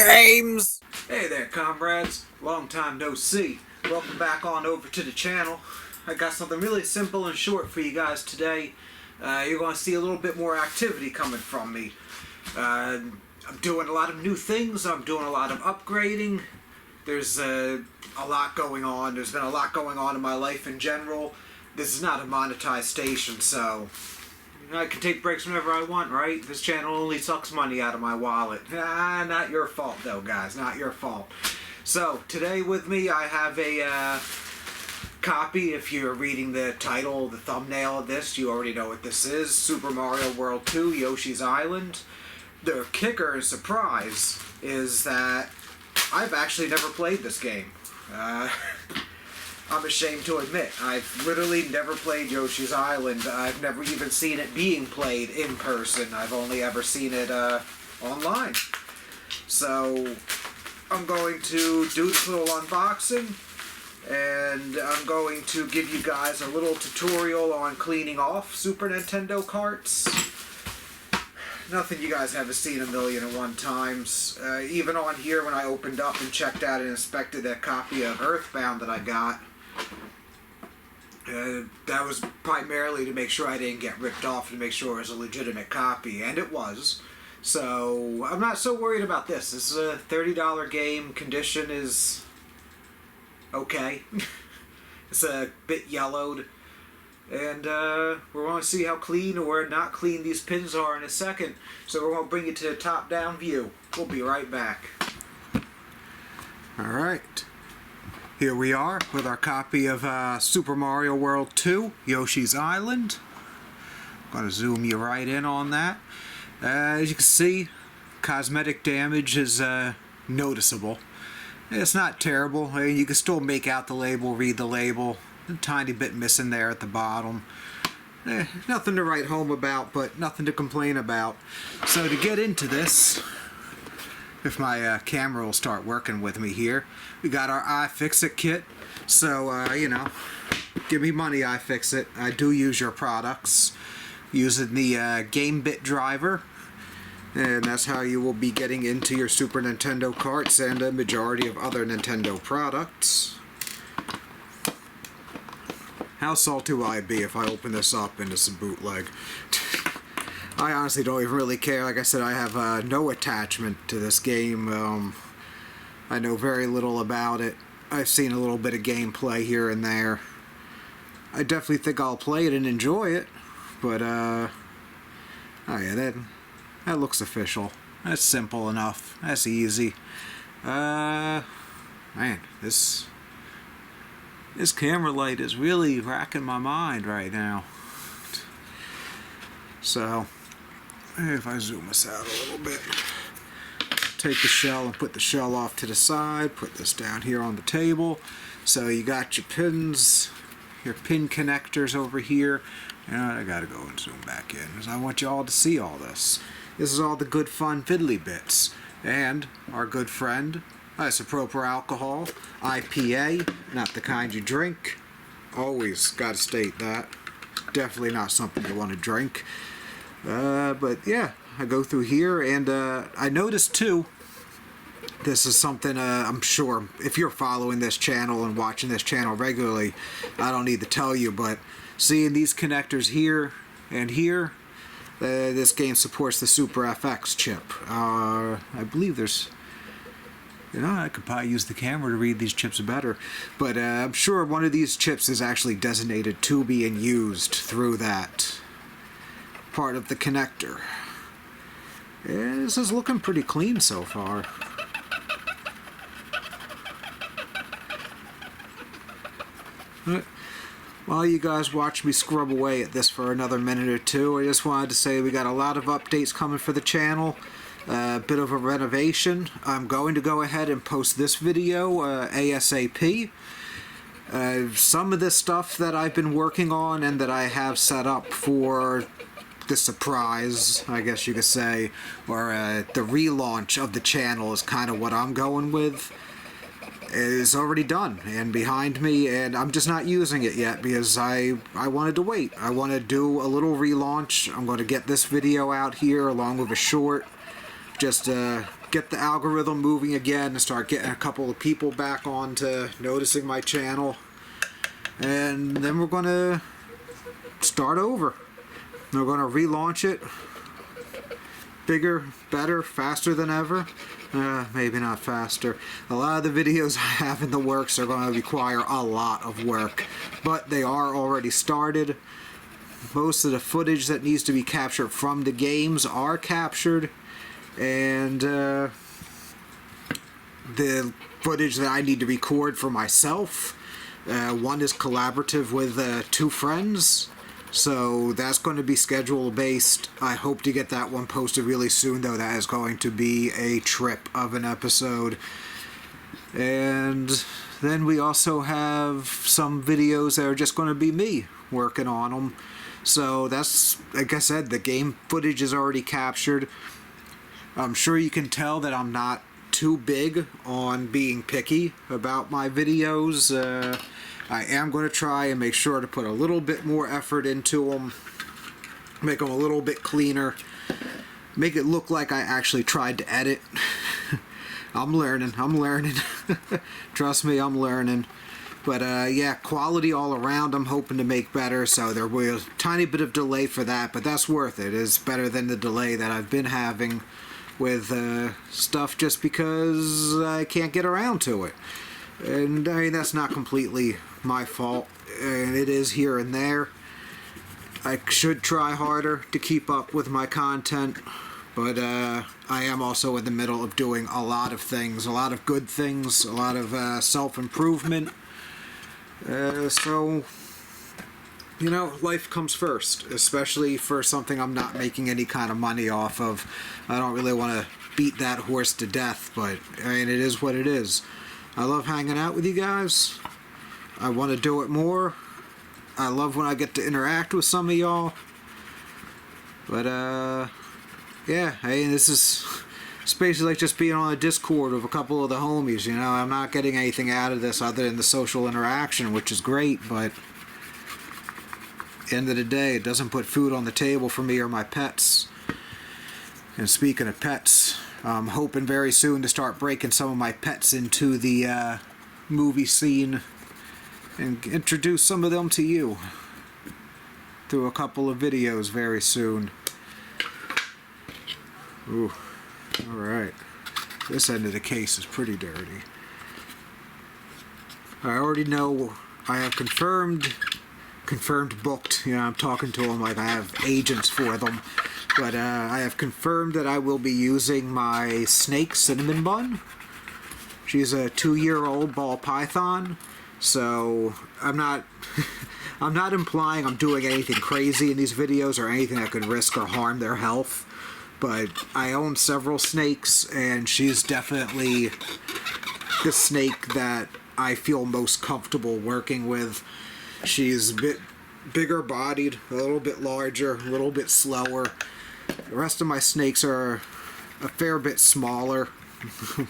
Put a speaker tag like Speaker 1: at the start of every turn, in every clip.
Speaker 1: James!
Speaker 2: Hey there, comrades. Long time no see. Welcome back on over to the channel. I got something really simple and short for you guys today. You're going to see a little bit more activity coming from me. I'm doing a lot of new things. I'm doing a lot of upgrading. There's a lot going on. There's been a lot going on in my life in general. This is not a monetized station, so I can take breaks whenever I want, right? This channel only sucks money out of my wallet. Not your fault, though, guys. Not your fault. So, today with me, I have a copy. If you're reading the title, the thumbnail of this, you already know what this is. Super Mario World 2, Yoshi's Island. The kicker and surprise is that I've actually never played this game. I'm ashamed to admit, I've literally never played Yoshi's Island. I've never even seen it being played in person. I've only ever seen it online. So, I'm going to do this little unboxing, and I'm going to give you guys a little tutorial on cleaning off Super Nintendo carts. Nothing you guys haven't seen a million and one times. Even on here, when I opened up and checked out and inspected that copy of Earthbound that I got, that was primarily to make sure I didn't get ripped off, to make sure it was a legitimate copy, and it was. So, I'm not so worried about this. This is a $30 game. Condition is okay. It's a bit yellowed. And we're going to see how clean or not clean these pins are in a second. So we're going to bring it to the top-down view. We'll be right back. Alright. Here we are with our copy of Super Mario World 2, Yoshi's Island. I'm going to zoom you right in on that. As you can see, cosmetic damage is noticeable. It's not terrible. You can still make out the label, read the label. A tiny bit missing there at the bottom. Nothing to write home about, but nothing to complain about. So to get into this, if my camera will start working with me here, we got our iFixit kit. So, you know, give me money, iFixit. I do use your products. Using the GameBit driver. And that's how you will be getting into your Super Nintendo carts and a majority of other Nintendo products. How salty will I be if I open this up and it's a bootleg? I honestly don't even really care. Like I said, I have no attachment to this game. I know very little about it. I've seen a little bit of gameplay here and there. I definitely think I'll play it and enjoy it. But, oh yeah, that looks official. That's simple enough. That's easy. Man, this camera light is really racking my mind right now. So, if I zoom this out a little bit, take the shell and put the shell off to the side, put this down here on the table. So you got your pins, your pin connectors over here. And I gotta go and zoom back in, because I want you all to see all this. This is all the good fun fiddly bits. And our good friend, isopropyl alcohol, IPA, not the kind you drink. Always gotta state that. Definitely not something you want to drink. But yeah, I go through here, and I noticed too, this is something I'm sure if you're following this channel and watching this channel regularly, I don't need to tell you, but seeing these connectors here and here, this game supports the Super FX chip. I believe there's, you know, I could probably use the camera to read these chips better, but I'm sure one of these chips is actually designated to be and used through that part of the connector. Yeah, this is looking pretty clean so far. While you guys watch me scrub away at this for another minute or two, I just wanted to say we got a lot of updates coming for the channel. A bit of a renovation. I'm going to go ahead and post this video ASAP. Some of this stuff that I've been working on and that I have set up for the surprise, I guess you could say, or the relaunch of the channel is kind of what I'm going with. Is already done and behind me, and I'm just not using it yet because I wanted to wait. I want to do a little relaunch. I'm going to get this video out here along with a short, just get the algorithm moving again and start getting a couple of people back on to noticing my channel. And then we're going to start over. We're going to relaunch it. Bigger, better, faster than ever. Maybe not faster. A lot of the videos I have in the works are going to require a lot of work, but they are already started. Most of the footage that needs to be captured from the games are captured, and the footage that I need to record for myself, one is collaborative with 2 friends. So that's going to be schedule based. I hope to get that one posted really soon, though. That is going to be a trip of an episode. And then we also have some videos that are just going to be me working on them. So that's, like I said, the game footage is already captured. I'm sure you can tell that I'm not too big on being picky about my videos. I am going to try and make sure to put a little bit more effort into them, make them a little bit cleaner, make it look like I actually tried to edit. I'm learning. Trust me, I'm learning. But yeah, quality all around I'm hoping to make better, so there will be a tiny bit of delay for that, but that's worth it. It's better than the delay that I've been having with stuff just because I can't get around to it. And I mean, that's not completely my fault, and it is here and there. I should try harder to keep up with my content, but I am also in the middle of doing a lot of things, a lot of good things, a lot of self-improvement. So, you know, life comes first, especially for something I'm not making any kind of money off of. I don't really want to beat that horse to death, but I mean, it is what it is. I love hanging out with you guys. I want to do it more. I love when I get to interact with some of y'all. But, yeah, I mean, this is basically like just being on a Discord with a couple of the homies, you know. I'm not getting anything out of this other than the social interaction, which is great, but at the end of the day, it doesn't put food on the table for me or my pets. And speaking of pets, I'm hoping very soon to start breaking some of my pets into the movie scene and introduce some of them to you through a couple of videos very soon. Ooh, alright. This end of the case is pretty dirty. I already know I have confirmed booked. You know, I'm talking to them like I have agents for them. But I have confirmed that I will be using my snake cinnamon bun. She's a 2-year-old ball python, so I'm not I'm not implying I'm doing anything crazy in these videos or anything that could risk or harm their health. But I own several snakes, and she's definitely the snake that I feel most comfortable working with. She's a bit bigger bodied, a little bit larger, a little bit slower. The rest of my snakes are a fair bit smaller.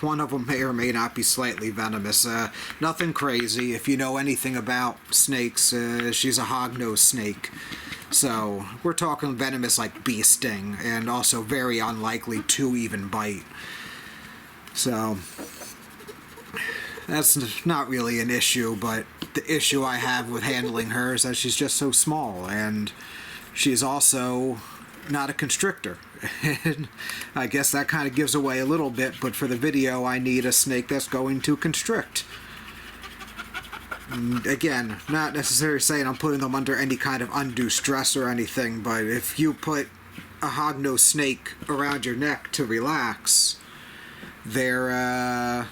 Speaker 2: One of them may or may not be slightly venomous. Nothing crazy. If you know anything about snakes, she's a hognose snake. So we're talking venomous like bee sting, and also very unlikely to even bite. So that's not really an issue, but the issue I have with handling her is that she's just so small, and she's also not a constrictor. And I guess that kind of gives away a little bit, but for the video I need a snake that's going to constrict. And again, not necessarily saying I'm putting them under any kind of undue stress or anything, but if you put a hognose snake around your neck to relax, they're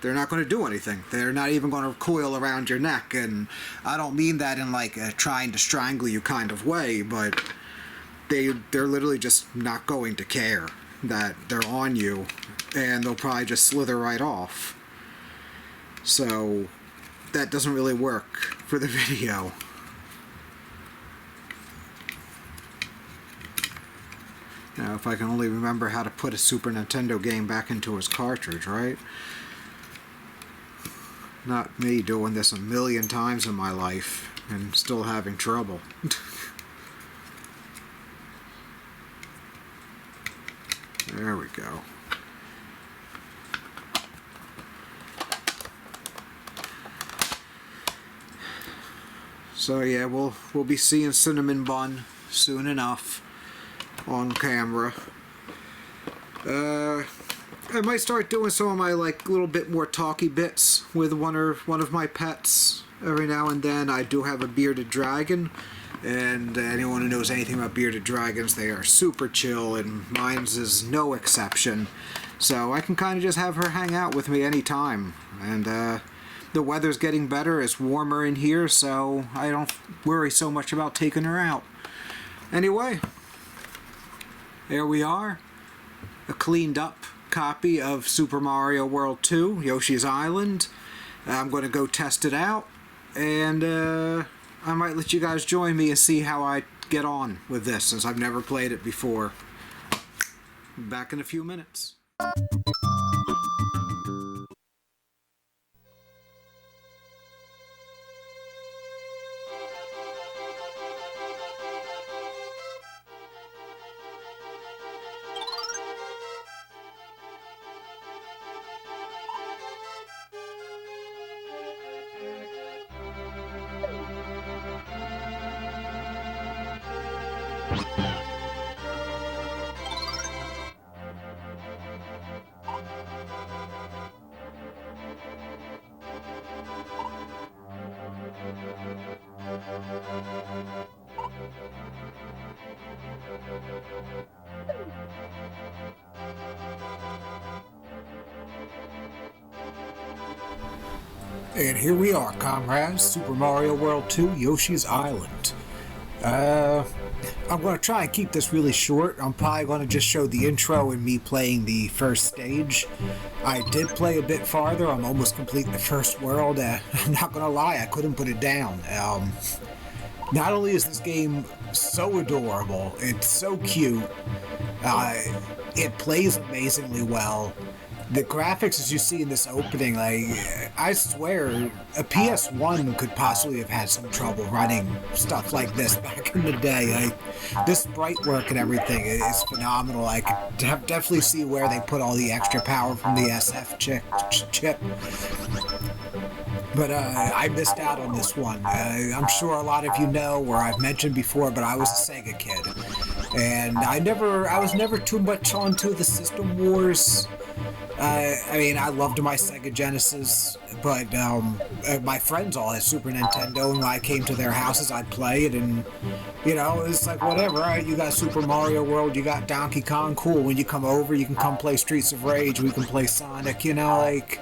Speaker 2: not going to do anything. They're not even going to coil around your neck, and I don't mean that in like a trying to strangle you kind of way, but they're literally just not going to care that they're on you, and they'll probably just slither right off. So that doesn't really work for the video. Now, if I can only remember how to put a Super Nintendo game back into its cartridge, right? Not me doing this a million times in my life and still having trouble. There we go. So yeah, we'll be seeing Cinnamon Bun soon enough on camera. I might start doing some of my like little bit more talky bits with one of my pets every now and then. I do have a bearded dragon, and anyone who knows anything about bearded dragons, they are super chill, and mine's is no exception. So I can kind of just have her hang out with me anytime, and the weather's getting better, it's warmer in here, so I don't worry so much about taking her out. Anyway, there we are, a cleaned up copy of Super Mario World 2, Yoshi's Island. I'm going to go test it out, and I might let you guys join me and see how I get on with this, since I've never played it before. Back in a few minutes. And here we are, comrades, Super Mario World 2, Yoshi's Island. I'm going to try and keep this really short. I'm probably going to just show the intro and me playing the first stage. I did play a bit farther. I'm almost completing the first world. I'm not going to lie, I couldn't put it down. Not only is this game so adorable, it's so cute, it plays amazingly well. The graphics, as you see in this opening, like, I swear, a PS1 could possibly have had some trouble running stuff like this back in the day. Like, this sprite work and everything is phenomenal. I could definitely see where they put all the extra power from the SF chip. But I missed out on this one. I'm sure a lot of you know, or I've mentioned before, but I was a Sega kid. And I was never too much onto the System Wars. I mean, I loved my Sega Genesis, but my friends all had Super Nintendo, and when I came to their houses, I'd play it, and, you know, it's like, whatever, right? You got Super Mario World, you got Donkey Kong, cool. When you come over, you can come play Streets of Rage, we can play Sonic, you know, like,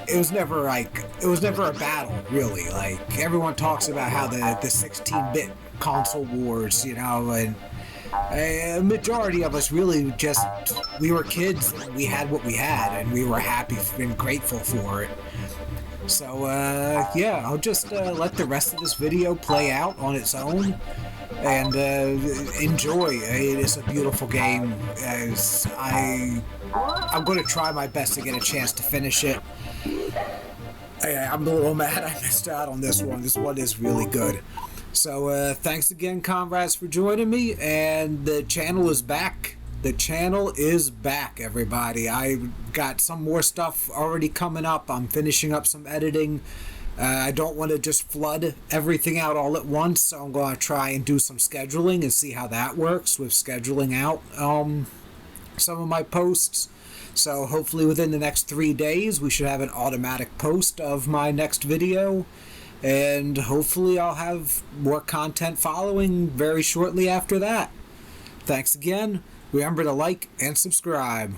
Speaker 2: it was never a battle, really. Like, everyone talks about how the 16-bit console wars, you know, and a majority of us really just, we were kids, and we had what we had, and we were happy and grateful for it. So, yeah, I'll just let the rest of this video play out on its own, and enjoy. It is a beautiful game. I'm going to try my best to get a chance to finish it. I'm a little mad I missed out on this one. This one is really good. So, thanks again, comrades, for joining me, and the channel is back. The channel is back, everybody. I got some more stuff already coming up. I'm finishing up some editing. I don't want to just flood everything out all at once, so I'm going to try and do some scheduling and see how that works with scheduling out some of my posts. So hopefully within the next 3 days, we should have an automatic post of my next video. And hopefully I'll have more content following very shortly after that. Thanks again. Remember to like and subscribe.